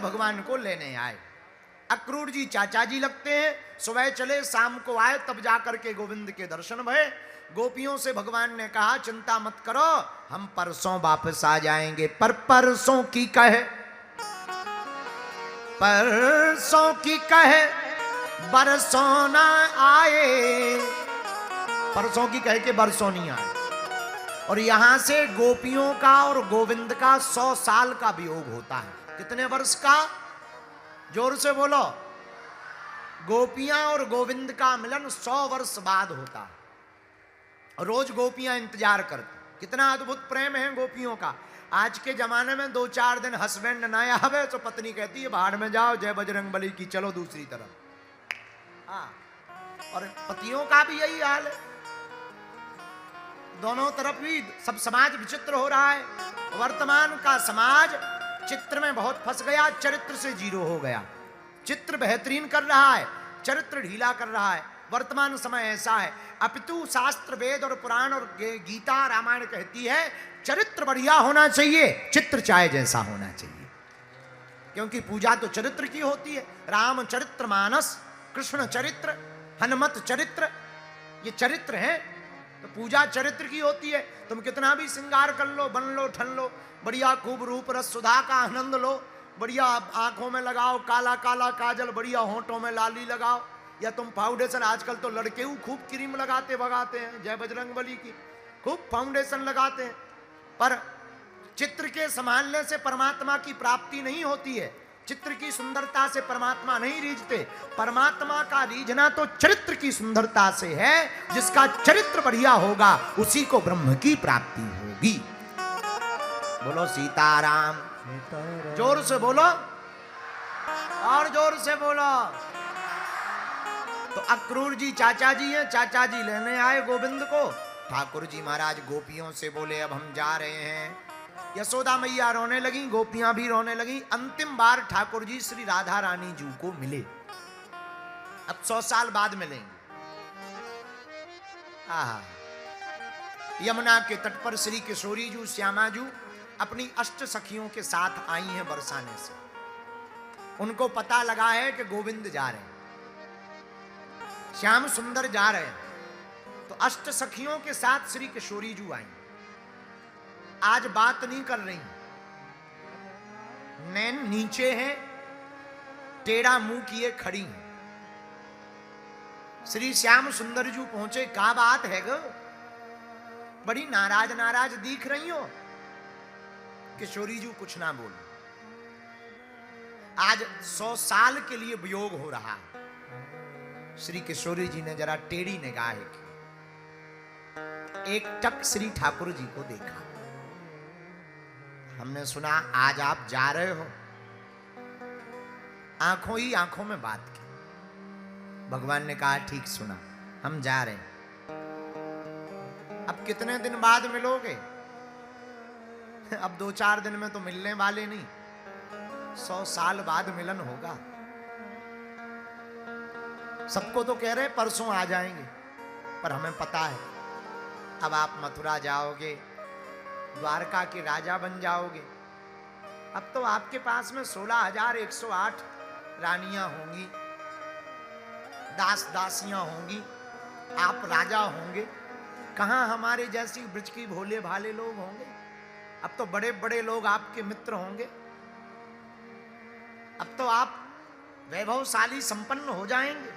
भगवान को लेने आए। अक्रूर जी चाचा जी लगते हैं, सुबह चले शाम को आए, तब जाकर के गोविंद के दर्शन भये। गोपियों से भगवान ने कहा चिंता मत करो, हम परसों वापस आ जाएंगे। पर परसों की कहे, परसों की कहे बरसों ना आए, परसों की कहे के बरसों नहीं आए। और यहां से गोपियों का और गोविंद का 100 साल का वियोग होता है। कितने वर्ष का? जोर से बोलो। गोपियां और गोविंद का मिलन 100 वर्ष बाद होता है। रोज गोपियां इंतजार करती। कितना अद्भुत प्रेम है गोपियों का। आज के जमाने में 2-4 दिन हस्बैंड ना आवे तो पत्नी कहती है बाहर में जाओ, जय बजरंग बली की, चलो दूसरी तरफ। हाँ, और पतियों का भी यही हाल है। दोनों तरफ भी सब समाज विचित्र हो रहा है। वर्तमान का समाज चित्र में बहुत फंस गया, चरित्र से जीरो हो गया। चित्र बेहतरीन कर रहा है, चरित्र ढीला कर रहा है। वर्तमान समय ऐसा है। अपितु शास्त्र, वेद और पुराण और गीता रामायण कहती है चरित्र बढ़िया होना चाहिए, चित्र चाहे जैसा होना चाहिए। क्योंकि पूजा तो चरित्र की होती है। राम चरित्र मानस, कृष्ण चरित्र, हनुमत चरित्र, ये चरित्र है। तो पूजा चरित्र की होती है। तुम कितना भी श्रृंगार कर लो, बन लो, ठन लो, बढ़िया खूब रूप रस सुधा का आनंद लो, बढ़िया आंखों में लगाओ काला काला काजल, बढ़िया होंठों में लाली लगाओ, या तुम फाउंडेशन, आजकल तो लड़के खूब क्रीम लगाते भगाते हैं, जय बजरंग बली की, खूब फाउंडेशन लगाते हैं। पर चित्र के संभालने से परमात्मा की प्राप्ति नहीं होती है। चित्र की सुंदरता से परमात्मा नहीं रीझते। परमात्मा का रीझना तो चरित्र की सुंदरता से है। जिसका चरित्र बढ़िया होगा उसी को ब्रह्म की प्राप्ति होगी। बोलो सीताराम। जोर से बोलो, और जोर से बोलो। तो अक्रूर जी चाचा जी हैं, चाचा जी लेने आए गोविंद को। ठाकुर जी महाराज गोपियों से बोले अब हम जा रहे हैं। यशोदा मैया रोने लगी, गोपियां भी रोने लगी। अंतिम बार ठाकुर जी श्री राधा रानी जी को मिले। अब 100 साल बाद मिलेंगे। यमुना के तट पर श्री किशोरी जू, श्यामा जू अपनी अष्ट सखियों के साथ आई हैं बरसाने से। उनको पता लगा है कि गोविंद जा रहे हैं, श्याम सुंदर जा रहे हैं। तो अष्ट सखियों के साथ श्री किशोरी जू आई। आज बात नहीं कर रही, नैन नीचे हैं, टेढ़ा मुंह किए खड़ी हैं। श्री श्याम सुंदर जू पहुंचे। क्या बात है गो, बड़ी नाराज नाराज दिख रही हो। किशोरी जू कुछ ना बोली। आज 100 साल के लिए वियोग हो रहा है। श्री किशोरी जी ने जरा टेढ़ी निगाह की, एक टक श्री ठाकुर जी को देखा। हमने सुना आज आप जा रहे हो। आंखों ही आंखों में बात की। भगवान ने कहा ठीक सुना, हम जा रहे हैं। अब कितने दिन बाद मिलोगे? अब 2-4 दिन में तो मिलने वाले नहीं, 100 साल बाद मिलन होगा। सबको तो कह रहे परसों आ जाएंगे, पर हमें पता है अब आप मथुरा जाओगे, द्वारका के राजा बन जाओगे। अब तो आपके पास में 16,108 रानियां होंगी, दास दासियां होंगी, आप राजा होंगे। कहां हमारे जैसी ब्रज की भोले भाले लोग होंगे? अब तो बड़े बड़े लोग आपके मित्र होंगे। अब तो आप वैभवशाली संपन्न हो जाएंगे।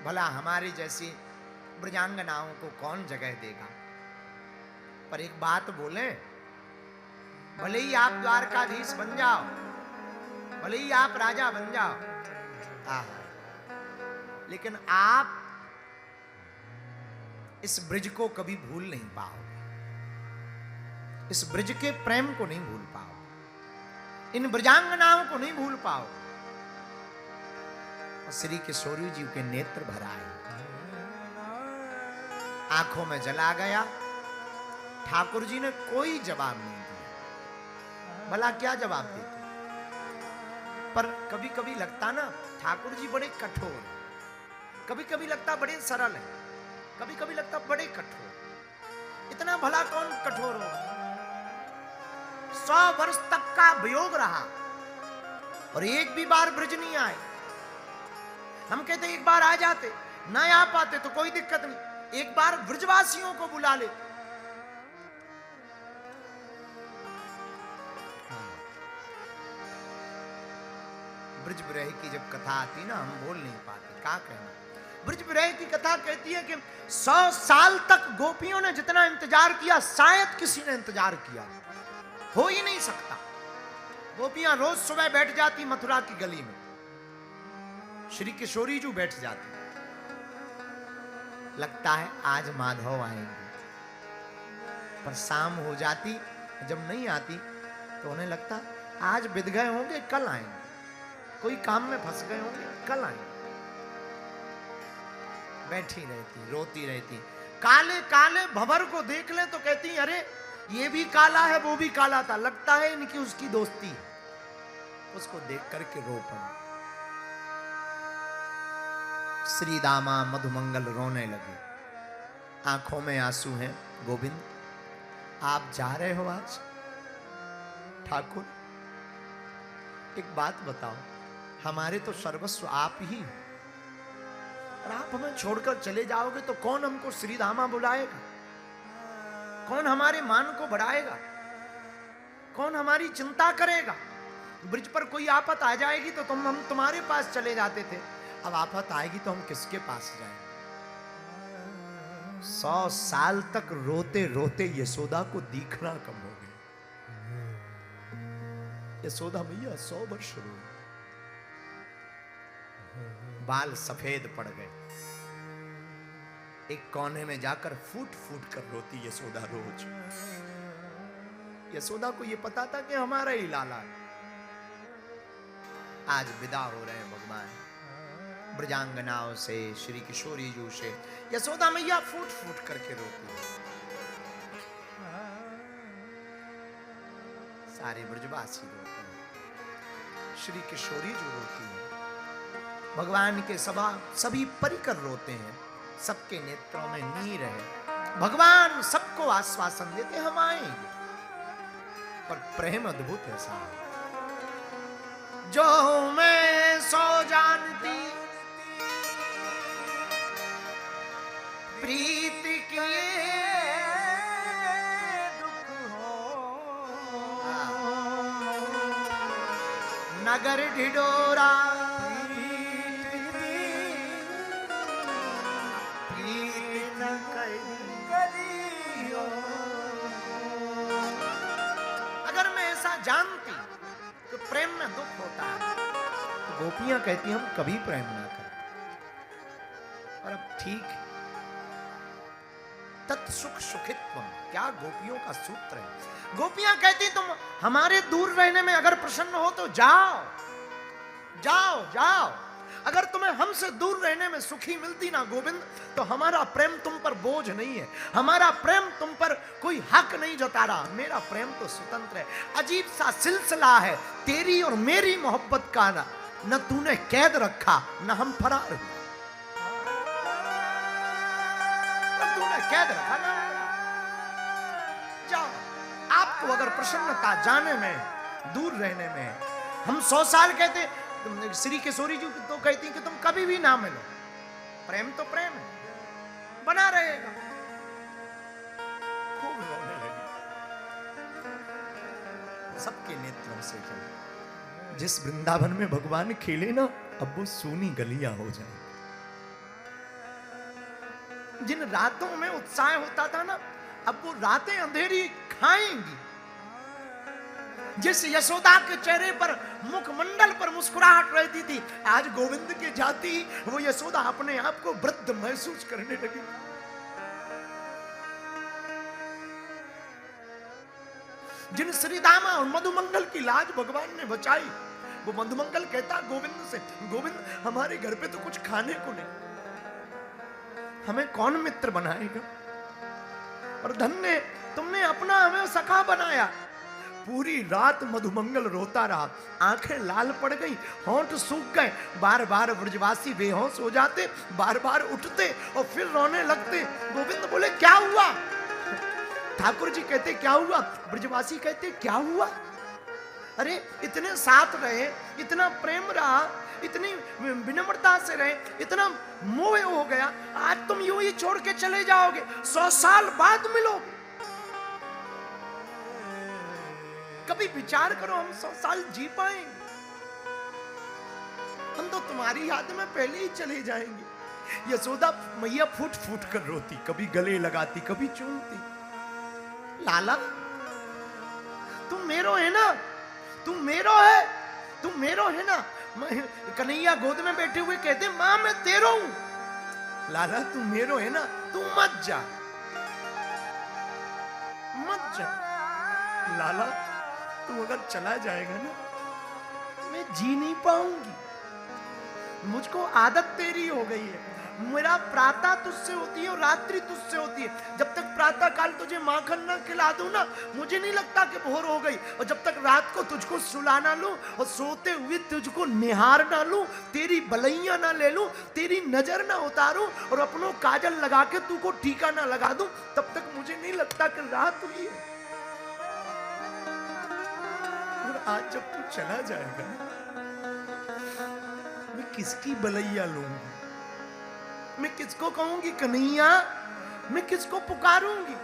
भला हमारी जैसी ब्रजांगनाओं को कौन जगह देगा? पर एक बात बोले, भले ही आप द्वारकाधीश बन जाओ, भले ही आप राजा बन जाओ, लेकिन आप इस ब्रज को कभी भूल नहीं पाओगे। इस ब्रज के प्रेम को नहीं भूल पाओगे, इन ब्रजांगनाओं को नहीं भूल पाओगे। श्री किशोरी जी के नेत्र भर आए, आंखों में जला गया। ठाकुर जी ने कोई जवाब नहीं दिया। भला क्या जवाब देते? पर कभी कभी लगता ना ठाकुर जी बड़े कठोर, कभी कभी लगता बड़े सरल है, कभी कभी लगता बड़े कठोर। इतना भला कौन कठोर हो? 100 वर्ष तक का वियोग रहा, और एक भी बार ब्रज नहीं आए। हम कहते एक बार आ जाते, ना आ पाते तो कोई दिक्कत नहीं, एक बार ब्रजवासियों को बुला ले। ब्रज विरह की जब कथा आती ना, हम बोल नहीं पाते, क्या कहना। ब्रज विरह की कथा कहती है कि 100 साल तक गोपियों ने जितना इंतजार किया, शायद किसी ने इंतजार किया हो ही नहीं सकता। गोपियां रोज सुबह बैठ जाती मथुरा की गली में, श्री किशोरी जी बैठ जाती, लगता है आज माधव आएंगे, पर शाम हो जाती, जब नहीं आती तो उन्हें लगता आज बिद गए होंगे, कल आएंगे, कोई काम में फंस गए होंगे, कल आएंगे। बैठी रहती, रोती रहती, काले काले भंवर को देख ले तो कहती अरे ये भी काला है, वो भी काला था, लगता है इनकी उसकी दोस्ती है। उसको देख करके रो पड़ी। श्री दामा मधुमंगल रोने लगे, आंखों में आंसू हैं। गोविंद आप जा रहे हो आज? ठाकुर एक बात बताओ, हमारे तो सर्वस्व आप ही हो, और आप हमें छोड़कर चले जाओगे तो कौन हमको श्री धामा बुलाएगा, कौन हमारे मान को बढ़ाएगा, कौन हमारी चिंता करेगा। ब्रिज पर कोई आफत आ जाएगी तो हम तुम्हारे पास चले जाते थे, अब आफत आएगी तो हम किसके पास जाएंगे। 100 साल तक रोते रोते यशोदा को दिखना कम हो गया। यशोदा मैया 100 वर्ष रोई, बाल सफेद पड़ गए, एक कोने में जाकर फूट फूट कर रोती यशोदा रोज। यशोदा को यह पता था कि हमारा ही लाला है। आज विदा हो रहे हैं भगवान ब्रजांगनाओं से, श्री किशोरी जी से। यशोदा मैया फूट फूट करके रोती है, सारे ब्रजवासी रोते हैं, श्री किशोरी जी रोती है, भगवान के सभी परिकर रोते हैं, सबके नेत्रों में नीर है। भगवान सबको आश्वासन देते हम आएंगे, पर प्रेम अद्भुत है साहब। जो मैं सो जानती प्रीत किए दुख हो, नगर ढिढोरा प्रीत न करियो। अगर मैं ऐसा जानती तो प्रेम में दुख होता है, तो गोपियां कहती हम कभी प्रेम ना करें। और अब ठीक है, तत्सुख सुखित्वम, क्या गोपियों का सूत्र है। गोपियां कहती तुम हमारे दूर रहने में अगर प्रसन्न हो तो जाओ जाओ जाओ, अगर तुम्हें हमसे दूर रहने में सुखी मिलती ना गोविंद, तो हमारा प्रेम तुम पर बोझ नहीं है, हमारा प्रेम तुम पर कोई हक नहीं जता रहा, मेरा प्रेम तो स्वतंत्र है। अजीब सा सिलसिला है तेरी और मेरी मोहब्बत का, ना न तूने कैद रखा न हम फरार हुए, तूने कैद रखा ना। जाओ, आपको अगर प्रसन्नता जाने में, दूर रहने में, हम 100 साल कहते, श्री किशोरी जी तो कहती कि तुम कभी भी ना मिलो, प्रेम तो प्रेम है, बना रहेगा। खूब रोने लगी, सबके नेत्रों से जल। जिस वृंदावन में भगवान खेले ना, अब वो सूनी गलियां हो जाए। जिन रातों में उत्साह होता था ना, अब वो रातें अंधेरी खाएंगी। जिस यशोदा के चेहरे पर, मुखमंडल पर मुस्कुराहट रहती थी, आज गोविंद के जाती वो यशोदा अपने आप को वृद्ध महसूस करने लगी। जिन श्रीदामा और मधुमंगल की लाज भगवान ने बचाई, वो मधुमंगल कहता गोविंद से, गोविंद हमारे घर पे तो कुछ खाने को नहीं, हमें कौन मित्र बनाएगा। और धन्य तुमने अपना हमें सखा बनाया। पूरी रात मधुमंगल रोता रहा, आंखें लाल पड़ गई, होंठ सूख गए, बार बार ब्रजवासी बेहोश हो जाते, बार बार उठते और फिर रोने लगते। गोविंद बोले क्या हुआ? ठाकुर जी कहते क्या हुआ? ब्रजवासी कहते क्या हुआ? अरे इतने साथ रहे, इतना प्रेम रहा, इतनी विनम्रता से रहे, इतना मोह हो गया, आज तुम यूं ही छोड़ के चले जाओगे, 100 साल बाद मिलोगे। कभी विचार करो, हम 100 साल जी पाएंगे? हम तो तुम्हारी याद में पहले ही चले जाएंगे। यशोदा मैया फूट फूट कर रोती, कभी गले लगाती, कभी चूमती। लाला तुम मेरो है ना, तुम मेरो है, तुम मेरो है ना। कन्हैया गोद में बैठे हुए कहते मां मैं तेरो हूं। लाला तुम मेरो है ना, तू मत जा, मत जा। लाला तू अगर चला जाएगा ना, मैं जी नहीं पाऊंगी। मुझको आदत तेरी हो गई है, मेरा प्रातः तुझसे होती है और रात्रि तुझसे होती है। जब तक प्रातः काल तुझे माखन ना खिला दूं ना, मुझे नहीं लगता कि भोर हो गई। और जब तक रात को तुझको सुला ना लूं और सोते हुए तुझको निहार ना लूं, तेरी बलैया ना ले लूं, तेरी नजर ना उतारूं और अपनों काजल लगा के तुझको टीका ना लगा दूं, तब तक मुझे नहीं लगता कि रात हुई है। और आज जब तू चला जाएगा, मैं किसकी बलैया लूंगी? मैं किसको कहूंगी कन्हैया? मैं किसको पुकारूंगी?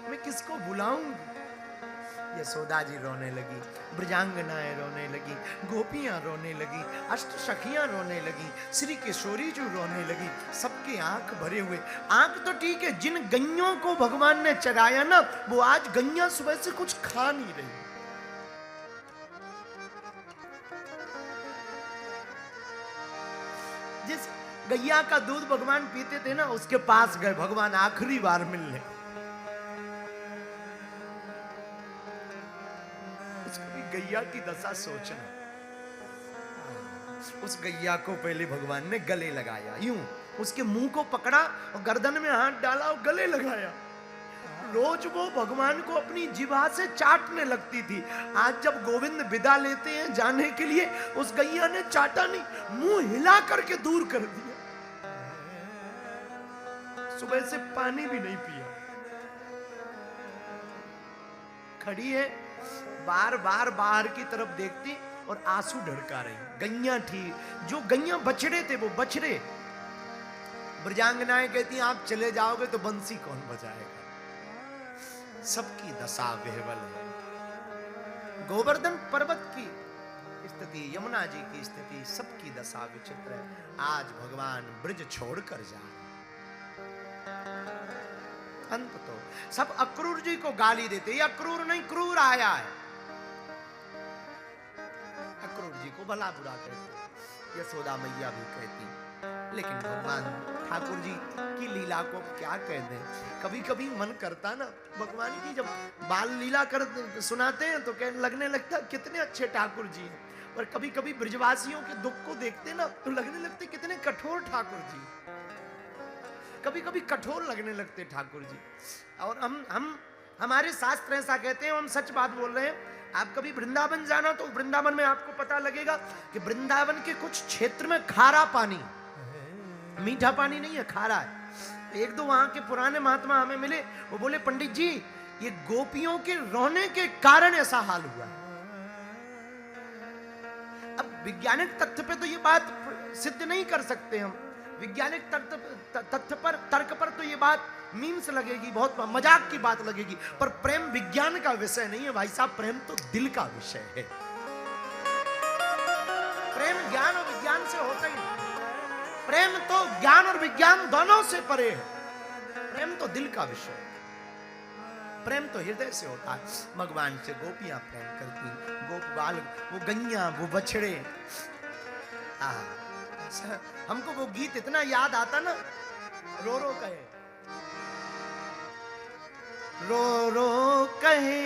मैं किसको बुलाऊंगी? यशोदा जी रोने लगी, ब्रजांगनाएं रोने लगी, गोपियां रोने लगी, अष्ट सखियां रोने लगी, श्री किशोरी जी रोने लगी। सबके आंख भरे हुए। आंख तो ठीक है, जिन गैयों को भगवान ने चराया ना, वो आज गैया सुबह से कुछ खा नहीं रही। जिस गैया का दूध भगवान पीते थे ना, उसके पास गए भगवान आखिरी बार मिलने। उसकी गैया की दशा सोचना। उस गैया को पहले भगवान ने गले लगाया, यूं उसके मुंह को पकड़ा और गर्दन में हाथ डाला और गले लगाया। रोज वो भगवान को अपनी जिभा से चाटने लगती थी। आज जब गोविंद विदा लेते हैं जाने के लिए, उस गैया ने चाटा नहीं, मुंह हिला करके दूर कर दिया। सुबह से पानी भी नहीं पिया, खड़ी है, बार बार बाहर की तरफ देखती और आंसू ढड़का रही। गैया थी, जो गैया बछड़े थे वो बछड़े। ब्रजांगनाएं कहती आप चले जाओगे तो बंसी कौन बजाएगा? सबकी दशा विह्वल है। गोवर्धन पर्वत की स्थिति, यमुना जी की स्थिति, सबकी दशा विचित्र है। आज भगवान ब्रज छोड़कर जा रहे। अंत तो सब अक्रूर जी को गाली देते, ये अक्रूर नहीं क्रूर आया है। अक्रूर जी को भला बुरा कहते, यशोदा मैया भी कहती, लेकिन भगवान ठाकुर जी की लीला को क्या कह दें। कभी कभी मन करता ना, भगवान की जब बाल लीला कर सुनाते हैं तो कहने लगने लगता कितने अच्छे ठाकुर जी हैं। और कभी कभी ब्रजवासियों के दुख को देखते ना तो लगने लगते कितने कठोर ठाकुर जी। कभी कभी कठोर लगने लगते ठाकुर जी। और हम हमारे शास्त्र ऐसा कहते हैं, हम सच बात बोल रहे हैं। आप कभी वृंदावन जाना तो वृंदावन में आपको पता लगेगा कि वृंदावन के कुछ क्षेत्र में खारा पानी, मीठा पानी नहीं है, खारा है। एक दो वहां के पुराने महात्मा हमें मिले, वो बोले पंडित जी ये गोपियों के रोने के कारण ऐसा हाल हुआ। अब वैज्ञानिक तथ्य पे तो ये बात सिद्ध नहीं कर सकते हम, वैज्ञानिक तथ्य पर, तर्क पर तो ये बात मीम्स लगेगी, बहुत मजाक की बात लगेगी, पर प्रेम विज्ञान का विषय नहीं है भाई साहब। प्रेम तो दिल का विषय है। प्रेम ज्ञान और विज्ञान से होता ही नहीं। प्रेम तो ज्ञान और विज्ञान दोनों से परे है। प्रेम तो दिल का विषय है। प्रेम तो हृदय से होता है। भगवान से गोपियां प्रेम करती, गोप बाल, वो गैया, वो बछड़े। हमको वो गीत इतना याद आता ना, रो रो कहे, रो रो कहे,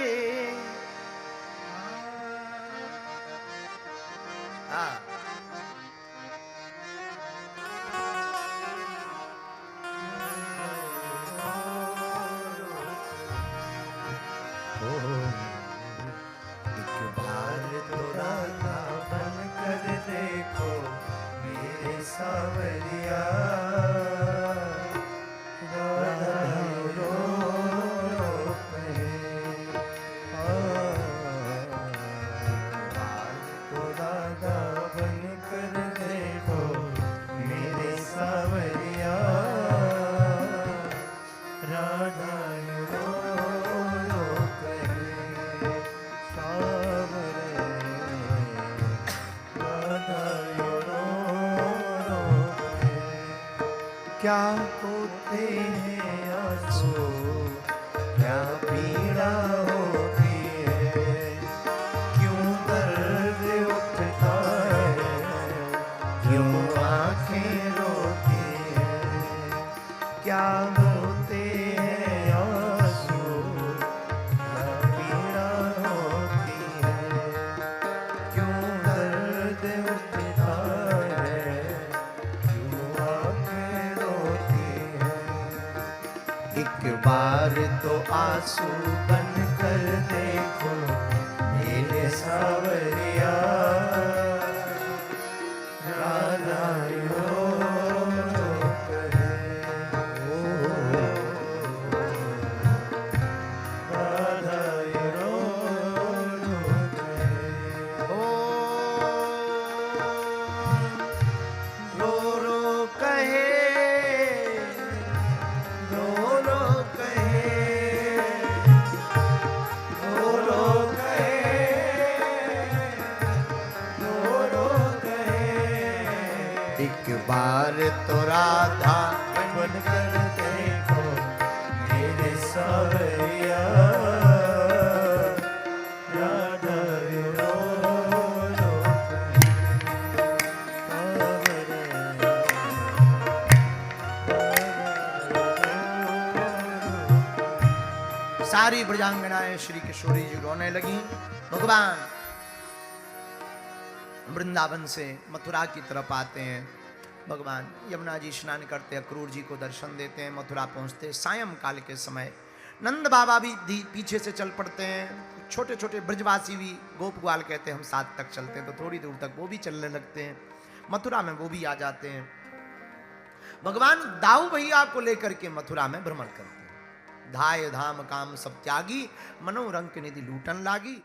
क्या होते हैं आंसू, क्या पीड़ा होती है, क्यों दर्द उठता है, क्यों आंखें रोती है। क्या होते हैं आंसू, क्या पीड़ा होती है, क्यों दर्द उठता है, क्यों आंखें रोती है। एक बार तो आंसू बन कर देखो मेरे सावरिया, राधा रो रो करे, राधा रो रो करे। रो रो कहे, रो रो कहे, रो रो कहे, रो रो कहे। एक बार तो राधा बन कर देखो मेरे सावरिया, राधा रो रो सारी ब्रजांगनाएं श्री किशोरी जी रोने लगी। भगवान वृंदावन से मथुरा की तरफ आते हैं। भगवान यमुना जी स्नान करते अक्रूर जी को दर्शन देते हैं। मथुरा पहुंचते सायं काल के समय नंद बाबा भी पीछे से चल पड़ते हैं। छोटे छोटे ब्रजवासी भी गोप ग्वाल कहते हैं हम साथ तक चलते हैं, तो थोड़ी दूर तक वो भी चलने लगते हैं। मथुरा में वो भी आ जाते हैं। भगवान दाऊ भैया को लेकर के मथुरा में भ्रमण करते हैं। धाय धाम काम सब त्यागी, मनोरंक निधि लूटन लागी।